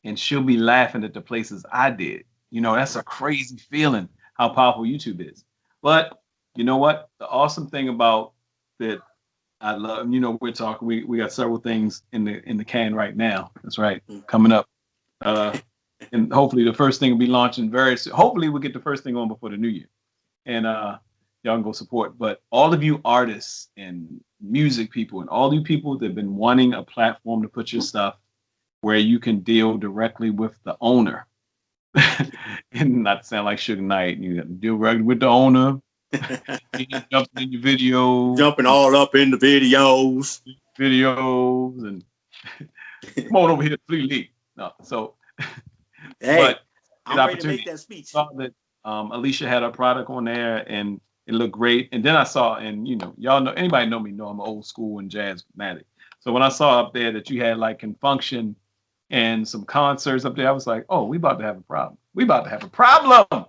and she'll be laughing at the places I did. That's a crazy feeling how powerful YouTube is. But you know what? The awesome thing about that I love, we're talking, we got several things in the can right now. That's right. Coming up. And hopefully the first thing will be launching very soon. Hopefully we'll get the first thing on before the new year. And y'all can go support. But all of you artists and music people and all you people that have been wanting a platform to put your stuff where you can deal directly with the owner. And not to sound like Suge Knight, you got to deal directly with the owner. Jumping in your videos. Jumping all up in the videos. And come on over here, please leave. No, so but I'm ready to make that speech. Saw that Alicia had a product on there and it looked great. And then I saw, and y'all know, anybody know me know I'm old school and jazz fanatic. So when I saw up there that you had like Confunction and some concerts up there, I was like, oh, we about to have a problem.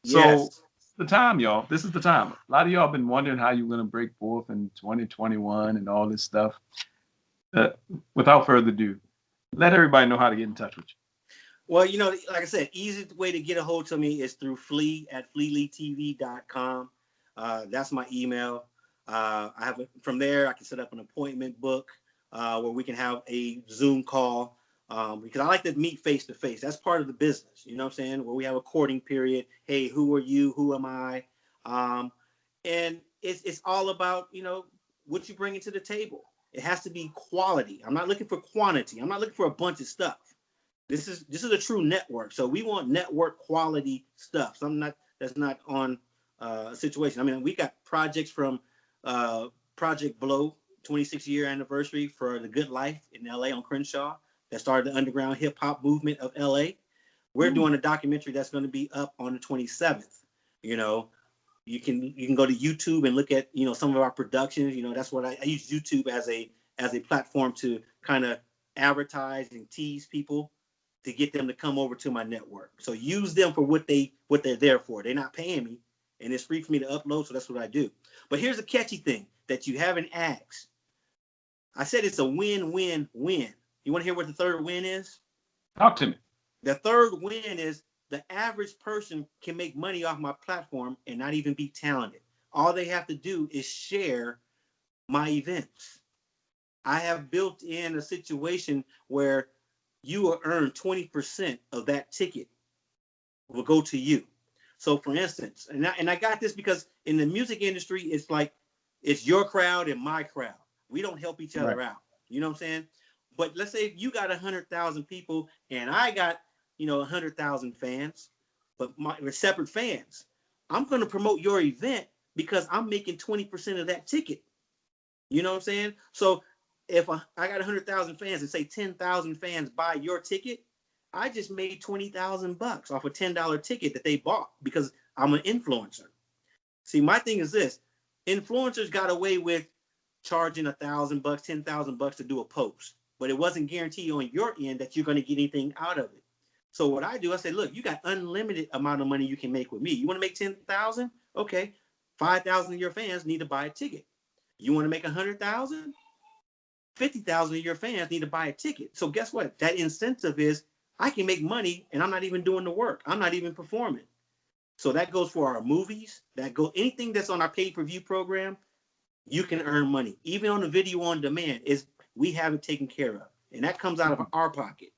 So the time, y'all. This is the time. A lot of y'all been wondering how you're going to break forth in 2021 and all this stuff. Without further ado, let everybody know how to get in touch with you. Well, like I said, easiest way to get a hold of me is through Flea at fleeleetv.com. That's my email. From there, I can set up an appointment book where we can have a Zoom call because I like to meet face to face. That's part of the business, you know what I'm saying? Where we have a courting period. Hey, who are you? Who am I? And it's all about, what you bring to the table. It has to be quality. I'm not looking for quantity. I'm not looking for a bunch of stuff. This is a true network. So we want network quality stuff. Something that's not on a situation. I mean, we got projects from Project Blow, 26-year anniversary for The Good Life in LA on Crenshaw that started the underground hip hop movement of LA. We're doing a documentary that's going to be up on the 27th. You can go to YouTube and look at, some of our productions. That's what I use YouTube as a platform to kind of advertise and tease people to get them to come over to my network. So use them for what they're there for. They're not paying me, and it's free for me to upload, so that's what I do. But here's a catchy thing that you haven't asked. I said it's a win-win-win. You want to hear what the third win is? Talk to me. The third win is the average person can make money off my platform and not even be talented. All they have to do is share my events. I have built in a situation where you will earn 20% of that ticket will go to you. So for instance, and I got this because in the music industry, it's like, it's your crowd and my crowd. We don't help each other out. You know what I'm saying? But let's say if you got 100,000 people and I got, 100,000 fans, but we're separate fans. I'm going to promote your event because I'm making 20% of that ticket. You know what I'm saying? So if I got 100,000 fans and say 10,000 fans buy your ticket, I just made $20,000 off a $10 ticket that they bought because I'm an influencer. See, my thing is this: influencers got away with charging $1,000, $10,000 to do a post, but it wasn't guaranteed on your end that you're going to get anything out of it. So what I do, I say, look, you got unlimited amount of money you can make with me. You want to make 10,000? Okay, 5,000 of your fans need to buy a ticket. You want to make 100,000? 50,000 of your fans need to buy a ticket. So guess what? That incentive is I can make money and I'm not even doing the work. I'm not even performing. So that goes for our movies. Anything that's on our pay-per-view program, you can earn money. Even on the video on demand, we have it taken care of. And that comes out of our pocket.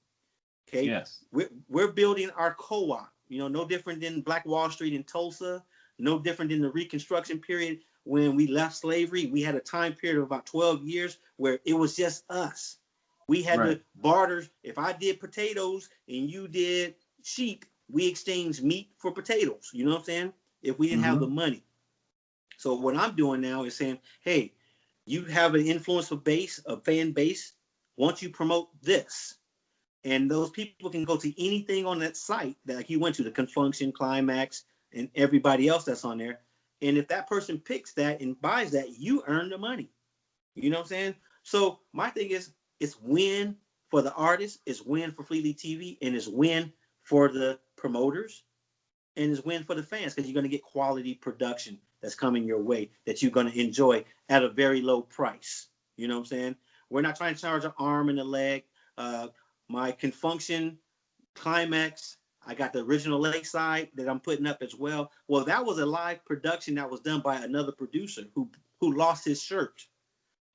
Okay. Yes. We're building our co-op, no different than Black Wall Street in Tulsa, no different than the Reconstruction period. When we left slavery, we had a time period of about 12 years where it was just us. We had to barter. If I did potatoes and you did sheep, we exchanged meat for potatoes. You know what I'm saying? If we didn't have the money. So what I'm doing now is saying, hey, you have an influencer base, a fan base. Won't you promote this? And those people can go to anything on that site that you went to, the Confunction, Climax, and everybody else that's on there. And if that person picks that and buys that, you earn the money. You know what I'm saying? So my thing is, it's win for the artist, it's win for Fleet TV, and it's win for the promoters, and it's win for the fans because you're going to get quality production that's coming your way that you're going to enjoy at a very low price. You know what I'm saying? We're not trying to charge an arm and a leg. My Confunction, Climax, I got the original Lakeside that I'm putting up as well. Well, that was a live production that was done by another producer who lost his shirt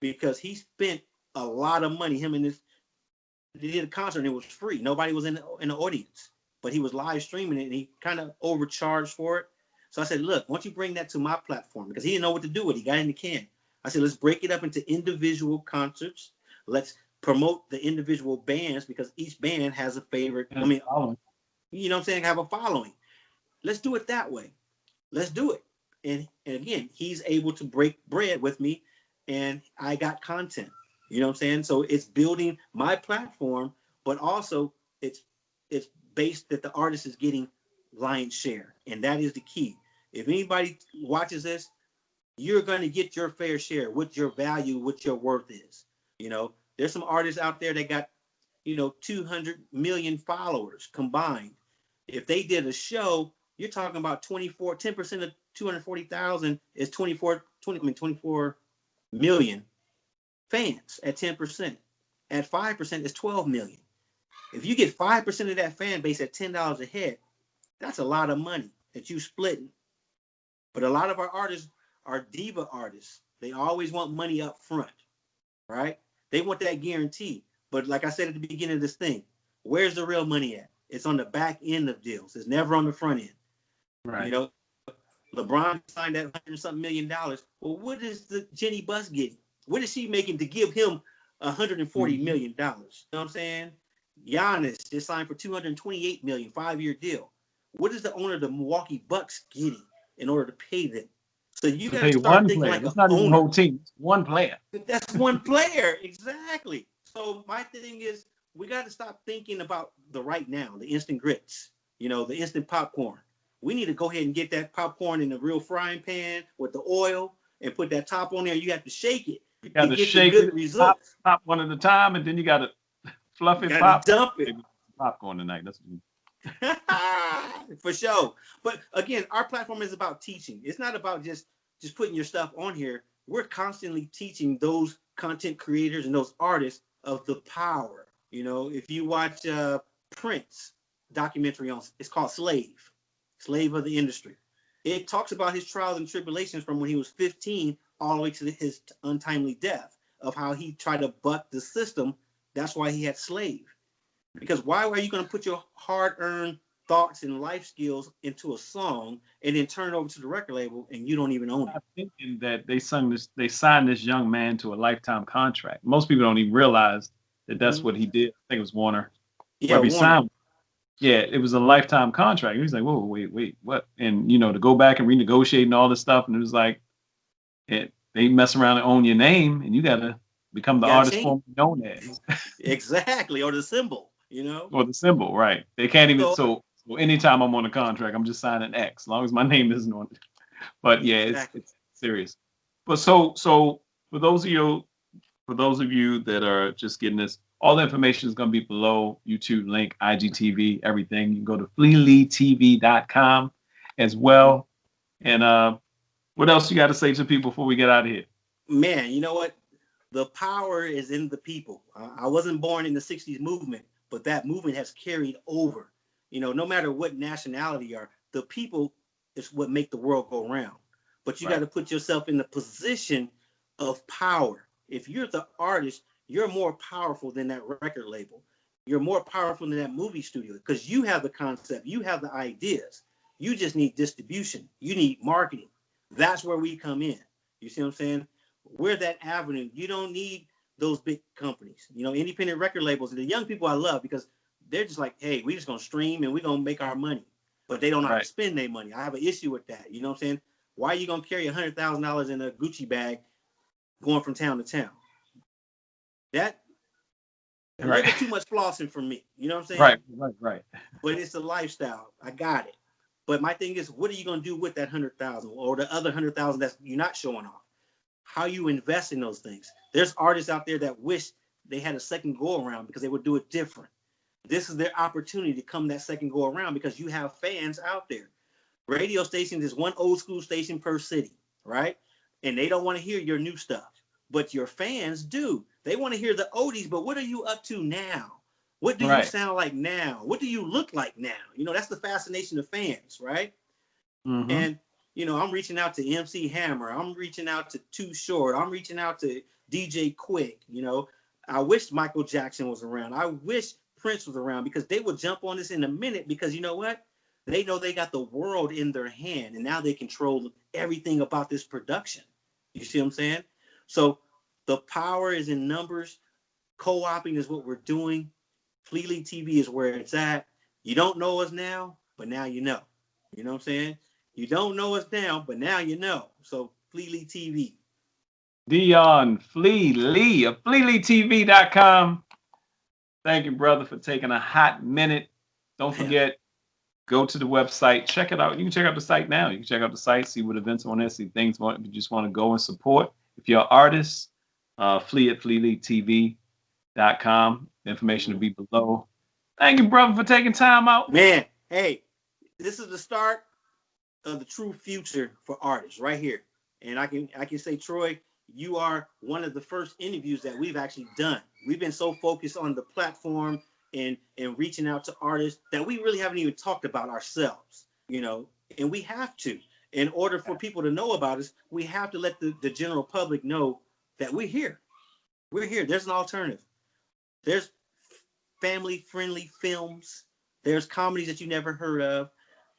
because he spent a lot of money. They did a concert and it was free. Nobody was in the audience, but he was live streaming it and he kind of overcharged for it. So I said, look, why don't you bring that to my platform? Because he didn't know what to do with it. He got in the can. I said, let's break it up into individual concerts. Let's promote the individual bands because each band has a favorite. You know what I'm saying? Have a following. Let's do it that way. Let's do it. And again, he's able to break bread with me and I got content. You know what I'm saying? So it's building my platform, but also it's based that the artist is getting lion's share. And that is the key. If anybody watches this, you're going to get your fair share, what your value, what your worth is. There's some artists out there that got, 200 million followers combined. If they did a show, you're talking about 10% of 240,000 is 24 million fans at 10%. At 5% is 12 million. If you get 5% of that fan base at $10 a head, that's a lot of money that you splitting. But a lot of our artists are diva artists. They always want money up front, right? They want that guarantee. But like I said at the beginning of this thing, where's the real money at? It's on the back end of deals. It's never on the front end. Right. You know, LeBron signed that $100-something million. Well, what is the Jenny Buss getting? What is she making to give him $140 million? You know what I'm saying? Giannis just signed for $228 million, 5-year deal. What is the owner of the Milwaukee Bucks getting in order to pay them? So you got to start thinking player. like it's an not owner. even a whole team. It's one player. That's one player, exactly. So my thing is, we got to stop thinking about the right now, the instant grits, you know, the instant popcorn. We need to go ahead and get that popcorn in the real frying pan with the oil and put that top on there. You have to shake it. You got to shake it, pop one at a time, and then you got to fluff it, pop, dump it. Popcorn tonight. That's for sure. But again, our platform is about teaching. It's not about just putting your stuff on here. We're constantly teaching those content creators and those artists of the power. You know, if you watch Prince documentary on, it's called Slave of the Industry. It talks about his trials and tribulations from when he was 15 all the way to his untimely death, of how he tried to buck the system. That's why he had slave. Because why are you going to put your hard-earned thoughts and life skills into a song and then turn it over to the record label and you don't even own it? I'm thinking that they signed this young man to a lifetime contract. Most people don't even realize that that's what he did. I think it was Warner. Yeah, Warner. Signed. Yeah, it was a lifetime contract. He was like, whoa, wait, what? And, you know, to go back and renegotiate and all this stuff. And it was like, they mess around and own your name and you got to become the artist formerly known as. Exactly. Or the symbol, you know? Or the symbol, right. They can't even, so anytime I'm on a contract, I'm just signing X, as long as my name isn't on it. But yeah, exactly. it's serious. But so for those of you that are just getting this, all the information is going to be below. YouTube link, IGTV, everything. You can go to FleaLeeTV.com as well. And what else you got to say to people before we get out of here? Man, you know what? The power is in the people. I wasn't born in the 60s movement, but that movement has carried over. You know, no matter what nationality you are, the people is what make the world go round. But you got to put yourself in the position of power. If you're the artist, you're more powerful than that record label. You're more powerful than that movie studio because you have the concept, you have the ideas. You just need distribution. You need marketing. That's where we come in. You see what I'm saying? We're that avenue. You don't need those big companies. You know, independent record labels, the young people I love because they're just like, hey, we're just going to stream and we're going to make our money. But they don't know how to spend their money. I have an issue with that. You know what I'm saying? Why are you going to carry $100,000 in a Gucci bag going from town to town? That a little bit too much flossing for me. You know what I'm saying? Right. But it's a lifestyle. I got it. But my thing is, what are you going to do with that 100,000 or the other 100,000 that you're not showing off? How you invest in those things? There's artists out there that wish they had a second go around because they would do it different. This is their opportunity to come that second go around because you have fans out there. Radio stations is one old school station per city, right? And they don't want to hear your new stuff, but your fans do. They want to hear the oldies, but what are you up to now? What do you sound like now? What do you look like now? You know, that's the fascination of fans, right? Mm-hmm. And, you know, I'm reaching out to MC Hammer. I'm reaching out to Too Short. I'm reaching out to DJ Quick. You know, I wish Michael Jackson was around. I wish Prince was around because they would jump on this in a minute because you know what? They know they got the world in their hand and now they control everything about this production. You see what I'm saying? So the power is in numbers. Co-oping is what we're doing. FleaLee TV is where it's at. You don't know us now, but now you know. You know what I'm saying? You don't know us now, but now you know. So FleaLee TV. Dion FleaLee of FleaLeeTV.com. Thank you, brother, for taking a hot minute. Don't forget, go to the website, check it out. You can check out the site now. You can check out the site, see what events are on there, see things if you just want to go and support. If you're an artist, Flea at FleaLeeTV.com. The information will be below. Thank you, brother, for taking time out. Man, hey, this is the start of the true future for artists right here. And I can say, Troy, you are one of the first interviews that we've actually done. We've been so focused on the platform and reaching out to artists that we really haven't even talked about ourselves, you know, and we have to. In order for people to know about us, we have to let the general public know that we're here. We're here. There's an alternative. There's family-friendly films. There's comedies that you never heard of.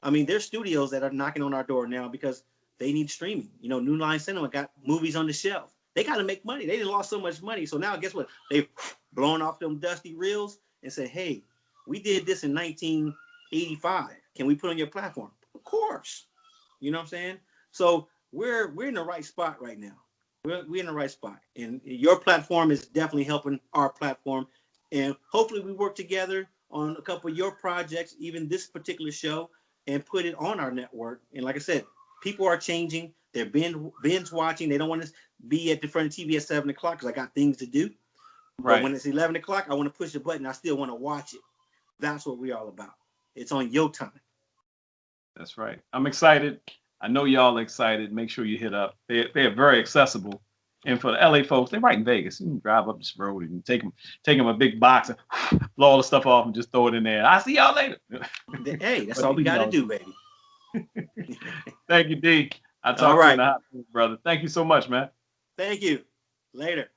I mean, there's studios that are knocking on our door now because they need streaming. You know, New Line Cinema got movies on the shelf. They got to make money. They didn't lost so much money. So now guess what? They've blown off them dusty reels and said, hey, we did this in 1985. Can we put on your platform? Of course. You know what I'm saying? So we're in the right spot right now. We're in the right spot. And your platform is definitely helping our platform. And hopefully we work together on a couple of your projects, even this particular show, and put it on our network. And like I said, people are changing. They're binge watching. They don't want to be at the front of TV at 7 o'clock because I got things to do. Right. But when it's 11 o'clock, I want to push the button. I still want to watch it. That's what we're all about. It's on your time. That's right. I'm excited. I know y'all excited. Make sure you hit up. They're very accessible. And for the LA folks, they're right in Vegas. You can drive up this road and take them a big box and blow all the stuff off and just throw it in there. I'll see y'all later. Hey, that's all we got to do, baby. Thank you, D. I'll talk to you in the hot, brother. Thank you so much, man. Thank you. Later.